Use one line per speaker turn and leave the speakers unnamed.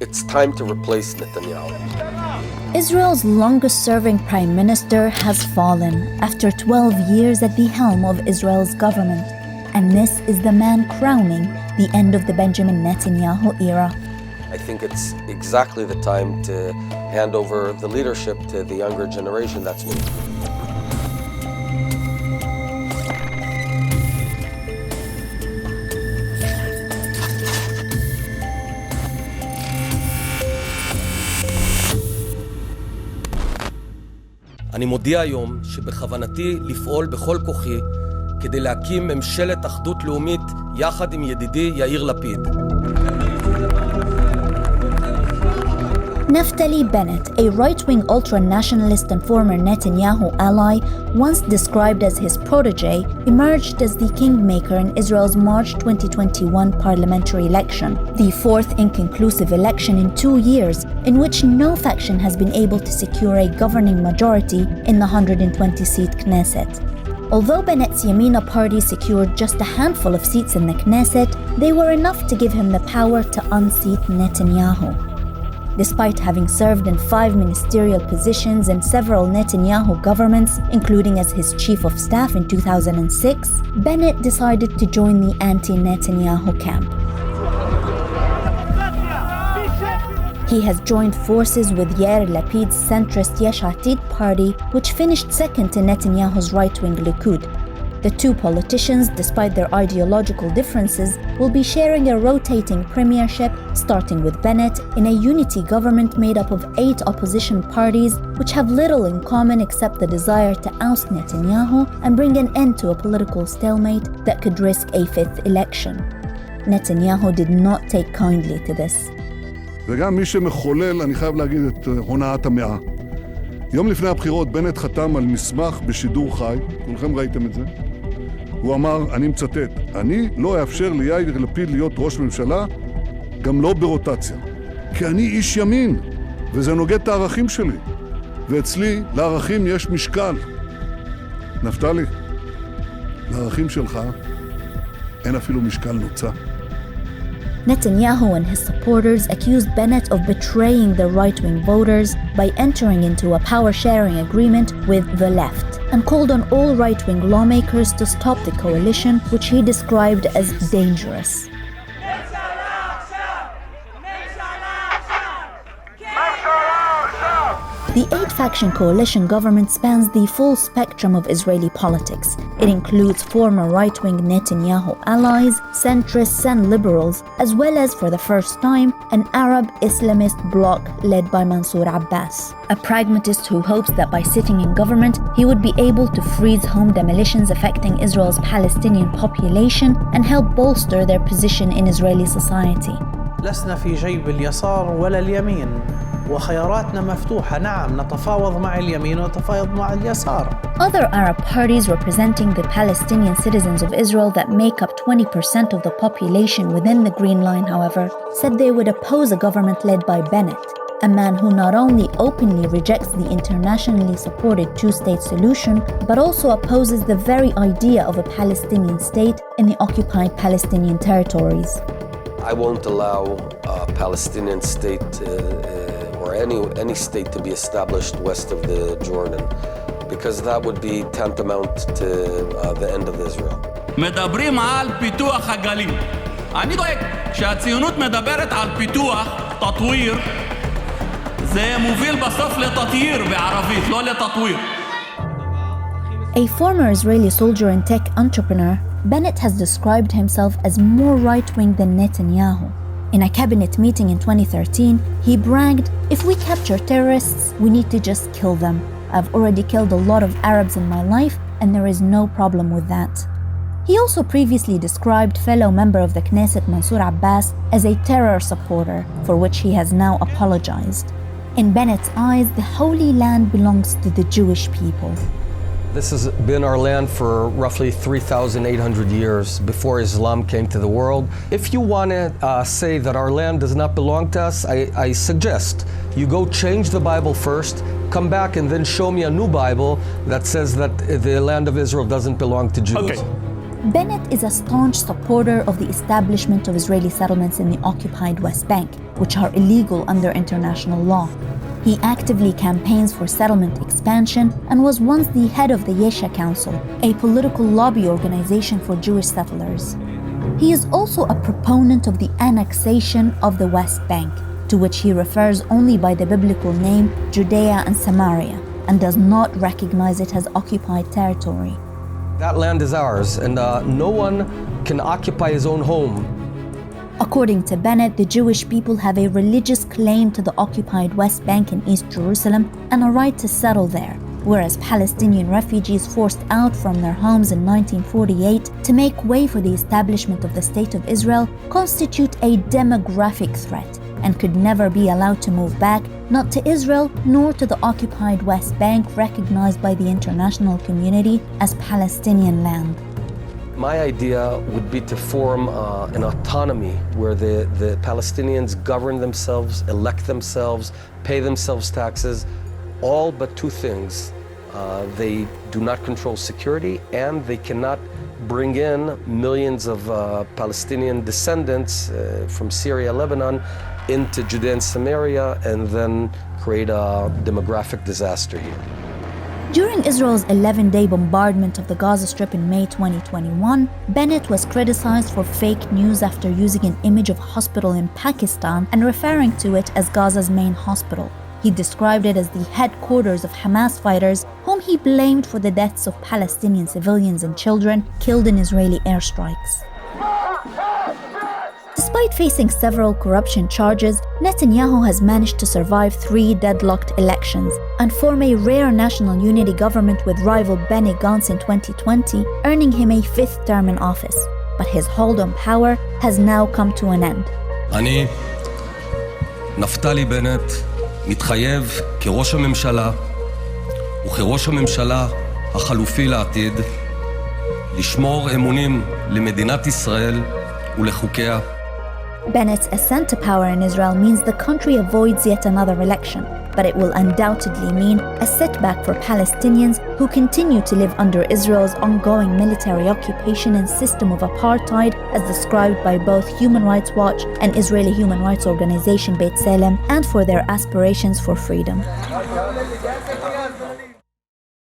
it's time to replace Netanyahu.
Israel's longest-serving prime minister has fallen after 12 years at the helm of Israel's government. And this is the man crowning the end of the Benjamin Netanyahu era.
I think it's exactly the time to hand over the leadership to the younger generation. That's me.
אני מודיע היום שבכוונתי לפעול בכל כוחי כדי להקים ממשלת אחדות לאומית יחד עם ידידי יאיר לפיד.
Naftali Bennett, a right-wing ultra-nationalist and former Netanyahu ally, once described as his protege, emerged as the kingmaker in Israel's March 2021 parliamentary election, the fourth inconclusive election in 2 years, in which no faction has been able to secure a governing majority in the 120-seat Knesset. Although Bennett's Yamina party secured just a handful of seats in the Knesset, they were enough to give him the power to unseat Netanyahu. Despite having served in 5 ministerial positions in several Netanyahu governments, including as his chief of staff in 2006, Bennett decided to join the anti-Netanyahu camp. He has joined forces with Yair Lapid's centrist Yesh Atid party, which finished second to Netanyahu's right-wing Likud. The two politicians, despite their ideological differences, will be sharing a rotating premiership, starting with Bennett, in a unity government made up of 8 opposition parties, which have little in common except the desire to oust Netanyahu and bring an end to a political stalemate that could risk a 5th election. Netanyahu did not take kindly to this.
וגם מי שמחולל, אני חייב להגיד, את הונאת המאה. יום לפני הבחירות בנט חתם על מסמך בשידור חי, כולכם ראיתם את זה. הוא אמר, אני מצטט, אני לא אאפשר ליאיר לפיד להיות ראש ממשלה, גם לא ברוטציה. כי אני איש ימין, וזה נוגד את הערכים שלי. ואצלי, לערכים יש משקל. נפתלי, לערכים שלך אין אפילו משקל נוצה.
Netanyahu and his supporters accused Bennett of betraying the right-wing voters by entering into a power-sharing agreement with the left, and called on all right-wing lawmakers to stop the coalition, which he described as dangerous. The 8-faction coalition government spans the full spectrum of Israeli politics. It includes former right-wing Netanyahu allies, centrists and liberals, as well as, for the first time, an Arab Islamist bloc led by Mansour Abbas, a pragmatist who hopes that by sitting in government, he would be able to freeze home demolitions affecting Israel's Palestinian population and help bolster their position in Israeli society.
لسنا في جيب اليسار ولا اليمين. وخياراتنا مفتوحة. نعم نتفاوض مع اليمين ونتفاوض مع اليسار.
Other Arab parties representing the Palestinian citizens of Israel that make up 20% of the population within the Green Line, however, said they would oppose a government led by Bennett, a man who not only openly rejects the internationally supported two-state solution, but also opposes the very idea of a Palestinian state in the occupied Palestinian territories.
I won't allow a Palestinian state or any state to be established west of the Jordan, because that would be tantamount to the end of Israel.
מדברים על פיתוח הגליל. אני דואג שהציונות מדברת על פיתוח, תטוויר, זה מוביל בסוף לתטיר בערבית, לא לתטוויר.
A former Israeli soldier and tech entrepreneur, Bennett has described himself as more right-wing than Netanyahu. In a cabinet meeting in 2013, he bragged, "If we capture terrorists, we need to just kill them. I've already killed a lot of Arabs in my life, and there is no problem with that." He also previously described fellow member of the Knesset Mansour Abbas as a terror supporter, for which he has now apologized. In Bennett's eyes, the Holy Land belongs to the Jewish people.
This has been our land for roughly 3,800 years before Islam came to the world. If you want to say that our land does not belong to us, I suggest you go change the Bible first, come back and then show me a new Bible that says that the land of Israel doesn't belong to Jews.
Okay.
Bennett is a staunch supporter of the establishment of Israeli settlements in the occupied West Bank, which are illegal under international law. He actively campaigns for settlement expansion and was once the head of the Yesha Council, a political lobby organization for Jewish settlers. He is also a proponent of the annexation of the West Bank, to which he refers only by the biblical name Judea and Samaria, and does not recognize it as occupied territory.
That land is ours, and no one can occupy his own home.
According to Bennett, the Jewish people have a religious claim to the occupied West Bank and East Jerusalem and a right to settle there, whereas Palestinian refugees forced out from their homes in 1948 to make way for the establishment of the State of Israel constitute a demographic threat and could never be allowed to move back, not to Israel nor to the occupied West Bank recognized by the international community as Palestinian land.
My idea would be to form an autonomy where the Palestinians govern themselves, elect themselves, pay themselves taxes, all but two things. They do not control security, and they cannot bring in millions of Palestinian descendants from Syria, Lebanon, into Judea and Samaria, and then create a demographic disaster here.
During Israel's 11-day bombardment of the Gaza Strip in May 2021, Bennett was criticized for fake news after using an image of a hospital in Pakistan and referring to it as Gaza's main hospital. He described it as the headquarters of Hamas fighters, whom he blamed for the deaths of Palestinian civilians and children killed in Israeli airstrikes. Despite facing several corruption charges, Netanyahu has managed to survive 3 deadlocked elections and form a rare national unity government with rival Benny Gantz in 2020, earning him a 5th term in office. But his hold on power has now come to an end.
אני, נפתלי בנט, מתחייב כראש הממשלה וכראש הממשלה החלופי לעתיד לשמור אמונים למדינת ישראל ולחוקיה.
Bennett's ascent to power in Israel means the country avoids yet another election, but it will undoubtedly mean a setback for Palestinians who continue to live under Israel's ongoing military occupation and system of apartheid, as described by both Human Rights Watch and Israeli human rights organization Beit Salem, and for their aspirations for freedom.